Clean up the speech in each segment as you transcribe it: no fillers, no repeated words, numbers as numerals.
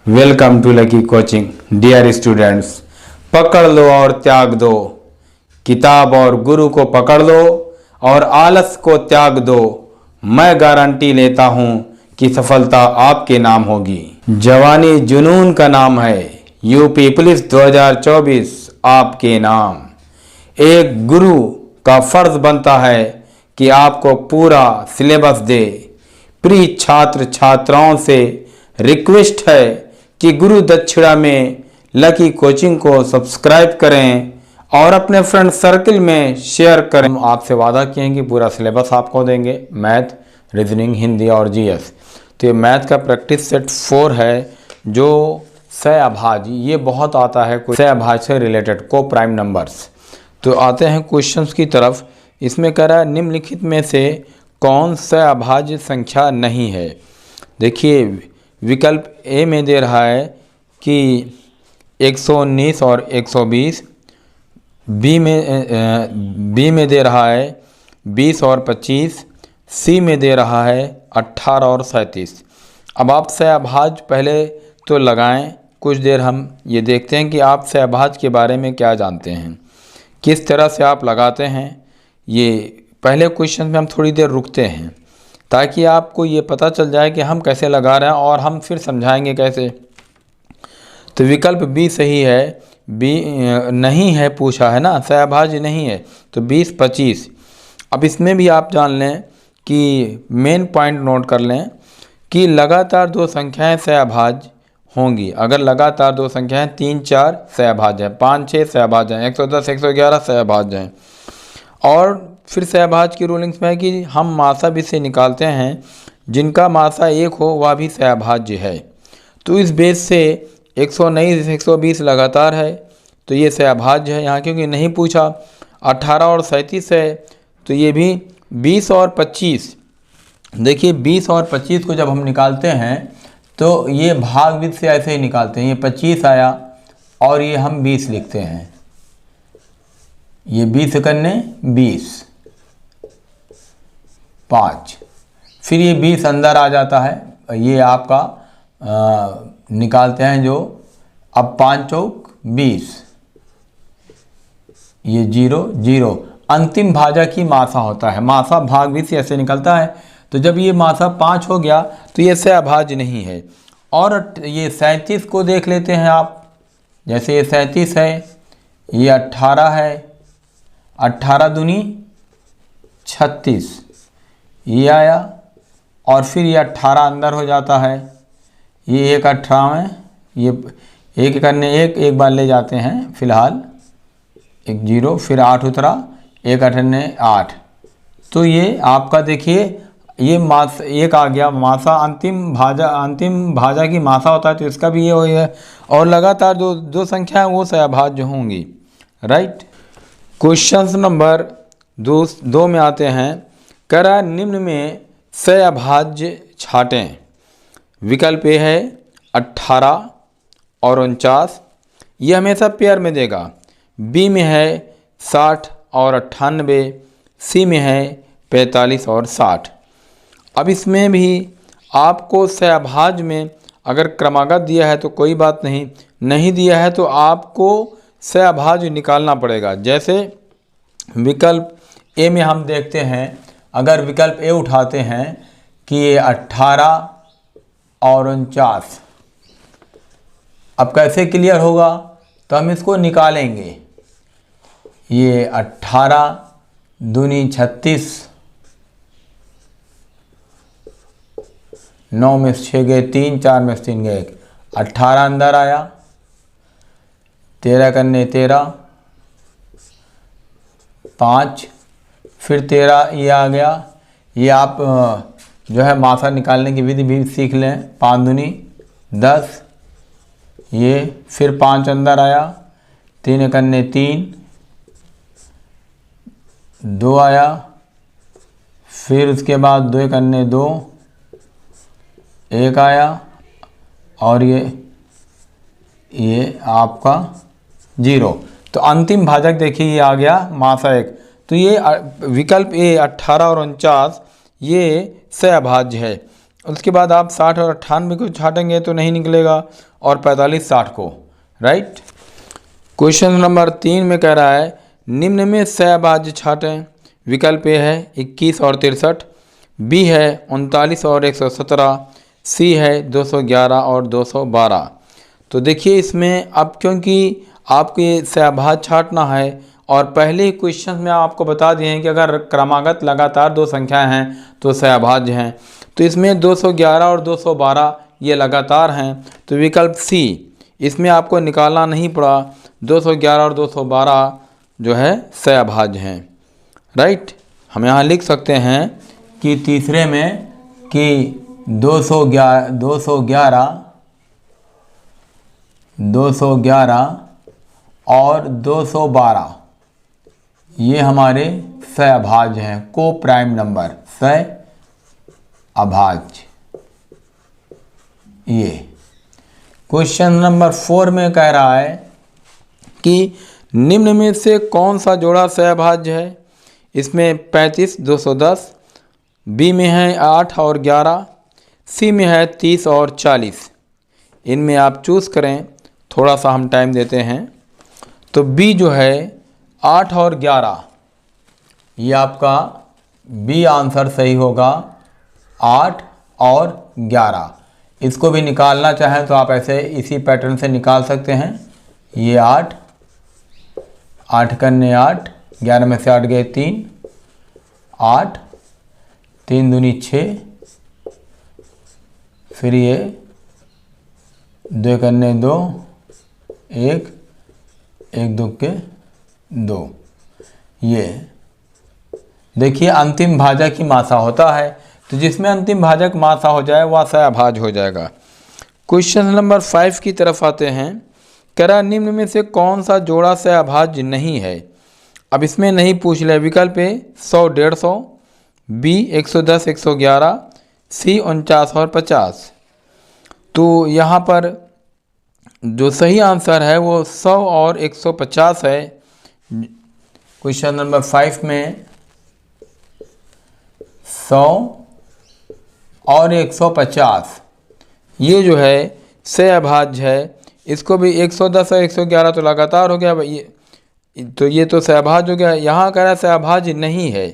Welcome to Lucky coaching. Dear students, पकड़ लो और त्याग दो, किताब और गुरु को पकड़ लो और आलस को त्याग दो। मैं गारंटी लेता हूं कि सफलता आपके नाम होगी। जवानी जुनून का नाम है, यूपी पुलिस 2024 आपके नाम। एक गुरु का फर्ज बनता है कि आपको पूरा सिलेबस दे। प्रिय छात्र छात्राओं से रिक्वेस्ट है कि गुरु दक्षिणा में लकी कोचिंग को सब्सक्राइब करें और अपने फ्रेंड सर्कल में शेयर करें। हम आपसे वादा किए हैं कि पूरा सिलेबस आपको देंगे, मैथ, रीजनिंग, हिंदी और जीएस। तो ये मैथ का प्रैक्टिस सेट 4 है जो सहअभाज्य, ये बहुत आता है सहअभाज्य से रिलेटेड को प्राइम नंबर्स। तो आते हैं क्वेश्चंस की तरफ। इसमें कह रहा है निम्नलिखित में से कौन सहअभाज्य संख्या नहीं है। देखिए विकल्प ए में दे रहा है कि 119 और 120, बी में दे रहा है 20 और 25, सी में दे रहा है 18 और 37। अब आप सहअभाज्य पहले तो लगाएं, कुछ देर हम ये देखते हैं कि आप सहअभाज्य के बारे में क्या जानते हैं, किस तरह से आप लगाते हैं। ये पहले क्वेश्चन में हम थोड़ी देर रुकते हैं ताकि आपको ये पता चल जाए कि हम कैसे लगा रहे हैं और हम फिर समझाएंगे कैसे। तो विकल्प बी सही है, बी नहीं है पूछा है ना, सहअभाज्य नहीं है, तो 20 25। अब इसमें भी आप जान लें कि मेन पॉइंट नोट कर लें कि लगातार दो संख्याएं सहअभाज्य होंगी। अगर लगातार दो संख्याएं 3 4 सहअभाज्य है, 5 6 सहअभाज्य है, 110 111 सहअभाज्य हैं। और फिर सहअभाज्य की रूलिंग्स में है कि हम मासा भी से निकालते हैं, जिनका मासा 1 हो वह भी सहअभाज्य है। तो इस बेस से 119 120 लगातार है तो ये सहअभाज्य है यहाँ, क्योंकि नहीं पूछा। 18 और 37 है तो ये भी 20 और 25। देखिए 20 और 25 को जब हम निकालते हैं तो ये भागविध से ऐसे ही निकालते हैं। ये 25 आया और ये हम 20 लिखते हैं, ये 20 करने 20 5, फिर ये 20 अंदर आ जाता है। ये आपका निकालते हैं जो अब 5 चौक 20, ये 0 0 अंतिम भाजक ही मासा होता है। मासा भागविध से ऐसे निकलता है। तो जब ये मासा 5 हो गया तो ये सहअभाज्य नहीं है। और ये 37 को देख लेते हैं आप, जैसे ये 37 है, ये 18 है, 18 दूनी 36, ये आया और फिर ये 18 अंदर हो जाता है। ये 1 18 में ये 1 करने 1 बार ले जाते हैं फिलहाल, 1 0, फिर 8 उतरा, 1 अठन्ने 8। तो ये आपका देखिए ये मास 1 आ गया। मासा अंतिम भाजा की मासा होता है तो इसका भी ये हुई है। और लगातार दो संख्याएं वो सहअभाज्य होंगी, राइट। क्वेश्चन नंबर 2 में आते हैं। कह रहा है निम्न में सहअभाज्य छाटें। विकल्प ए है 18 और 49, ये हमेशा पेयर में देगा। बी में है 60 और 98, सी में है 45 और 60। अब इसमें भी आपको सहअभाज्य में अगर क्रमागत दिया है तो कोई बात नहीं, नहीं दिया है तो आपको सहअभाज्य निकालना पड़ेगा। जैसे विकल्प ए में हम देखते हैं, अगर विकल्प ए उठाते हैं कि ये 18 और 49, अब कैसे क्लियर होगा तो हम इसको निकालेंगे। ये 18 दूनी 36, 9 में से 6 गए 3, 4 में से 3 गए 1, 18 अंदर आया, 13 करने 13 5, फिर 13 ये आ गया। ये आप जो है मासा निकालने की विधि भी सीख लें। 5 दूनी 10, ये फिर 5 अंदर आया, 3 करने 3, 2 आया, फिर उसके बाद 2 करने 2, 1 आया और ये आपका 0। तो अंतिम भाजक देखिए ये आ गया मासा 1। तो ये विकल्प ए 18 और 49 ये सहअभाज्य है। उसके बाद आप 60 और 98 को छाटेंगे तो नहीं निकलेगा, और 45 60 को, राइट। क्वेश्चन नंबर 3 में कह रहा है निम्न में सहभाज्य छाटें। विकल्प ए है 21 और 63, बी है 39 और 117, सी है 211 और 212। तो देखिए इसमें अब क्योंकि आपको ये सहभाज्य छाटना है और पहले ही क्वेश्चन में आपको बता दिए हैं कि अगर क्रमागत लगातार दो संख्याएं हैं तो सहभाज्य हैं, तो इसमें 211 और 212 ये लगातार हैं, तो विकल्प सी इसमें आपको निकालना नहीं पड़ा, 211 और 212 जो है सहभाज्य हैं, राइट। हम यहाँ लिख सकते हैं कि तीसरे में कि 211 और 212 ये हमारे सहभाज्य हैं, को प्राइम नंबर सहअभाज्य। ये क्वेश्चन नंबर 4 में कह रहा है कि निम्न में से कौन सा जोड़ा सहभाज्य है। इसमें 35 210, बी में है 8 और 11, सी में है 30 और 40। इनमें आप चूज़ करें, थोड़ा सा हम टाइम देते हैं। तो बी जो है 8 और 11, ये आपका बी आंसर सही होगा, 8 और 11। इसको भी निकालना चाहें तो आप ऐसे इसी पैटर्न से निकाल सकते हैं। ये 8 करने 8, 11 में से 8 गए 3, 8 3 दूनी 6, फिर ये 2 करने 2, 1 2 के 2। ये देखिए अंतिम भाजक ही मासा होता है, तो जिसमें अंतिम भाजक मासा हो जाए वह सहभाज्य हो जाएगा। क्वेश्चन नंबर 5 की तरफ आते हैं। कह रहा निम्न में से कौन सा जोड़ा सहभाज्य नहीं है। अब इसमें नहीं पूछ ले, विकल्प ए 100 150, बी 110 111, सी 49 और 50। तो यहाँ पर जो सही आंसर है वो 100 और 150 है। क्वेश्चन नंबर 5 में 100 और 150 ये जो है सहभाज्य है। इसको भी 110 और 111 तो लगातार हो गया भाई, ये तो सहभाज्य हो गया। यहाँ कह रहा है सहभाज्य नहीं है,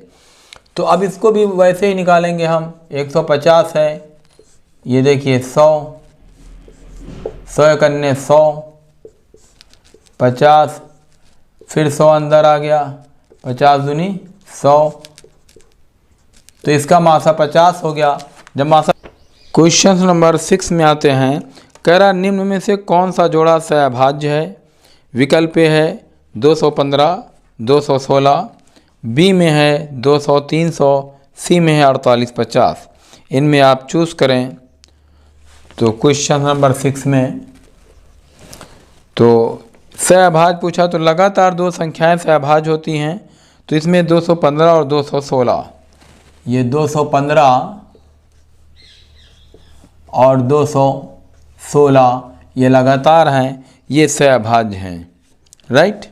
तो अब इसको भी वैसे ही निकालेंगे हम। 150 है, ये देखिए 100 करने 100, 50, फिर 100 अंदर आ गया, 50 दूनी 100, तो इसका मासा 50 हो गया। जब मासा क्वेश्चन नंबर 6 में आते हैं। कह रहा निम्न में से कौन सा जोड़ा सहभाज्य है। विकल्प ए है 215 216, बी में है 200 300, सी में है 48 50। इनमें आप चूज़ करें। तो क्वेश्चन नंबर 6 में तो सहभाज्य पूछा, तो लगातार दो संख्याएं सहभाज्य होती हैं, तो इसमें 215 और 216, ये 215 और 216 ये लगातार हैं, ये सहभाज्य हैं, राइट।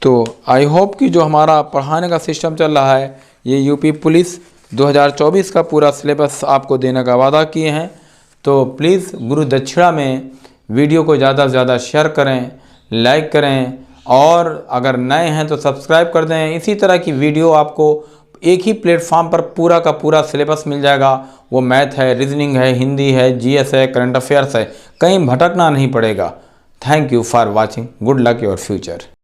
तो आई होप कि जो हमारा पढ़ाने का सिस्टम चल रहा है, ये यूपी पुलिस 2024 का पूरा सिलेबस आपको देने का वादा किए हैं। तो प्लीज़ गुरु दक्षिणा में वीडियो को ज़्यादा से ज़्यादा शेयर करें, लाइक करें, और अगर नए हैं तो सब्सक्राइब कर दें। इसी तरह की वीडियो आपको एक ही प्लेटफॉर्म पर पूरा का पूरा सिलेबस मिल जाएगा। वो मैथ है, रीजनिंग है, हिंदी है, जीएस है, करंट अफेयर्स है, कहीं भटकना नहीं पड़ेगा। Thank you for watching. Good luck your future.